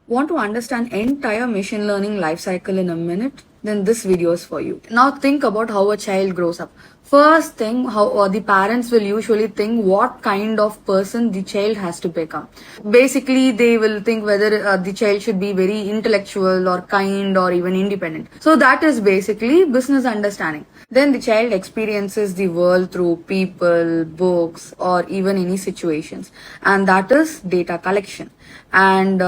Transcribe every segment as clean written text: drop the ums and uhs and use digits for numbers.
Want to understand entire machine learning life cycle in a minute? Then this video is for you. Now think about how a child grows up. First thing, how the parents will usually think what kind of person the child has to become. Basically, they will think whether the child should be very intellectual or kind or even independent. So that is basically business understanding. Then the child experiences the world through people, books, or even any situations, and that is data collection. And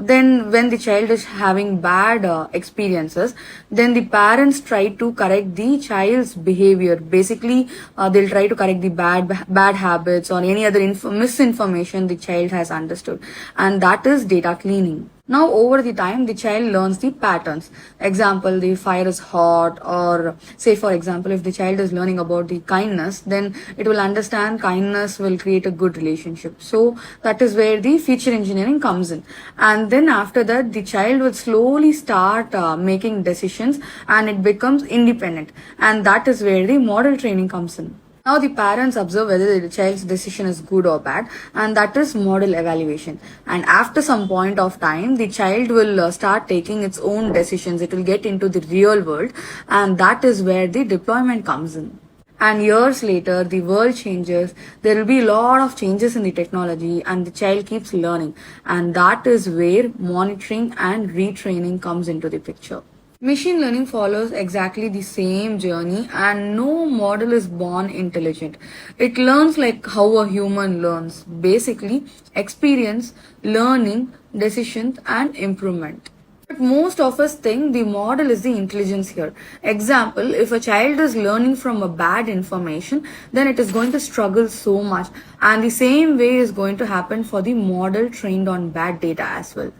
then when the child is having bad experiences, then the parents try to correct the child's behavior. Basically, they'll try to correct the bad habits or any other misinformation the child has understood, and that is data cleaning. Now, over the time, the child learns the patterns. Example, the fire is hot, or say, for example, if the child is learning about the kindness, then it will understand kindness will create a good relationship. So, that is where the feature engineering comes in. And then after that, the child will slowly start making decisions and it becomes independent. And that is where the model training comes in. Now the parents observe whether the child's decision is good or bad, and that is model evaluation. And after some point of time, the child will start taking its own decisions. It will get into the real world, and that is where the deployment comes in. And years later, the world changes. There will be a lot of changes in the technology, and the child keeps learning. And that is where monitoring and retraining comes into the picture. Machine learning follows exactly the same journey, and no model is born intelligent. It learns like how a human learns. Basically, experience, learning, decisions, and improvement. But most of us think the model is the intelligence here. Example, if a child is learning from a bad information, then it is going to struggle so much. And the same way is going to happen for the model trained on bad data as well.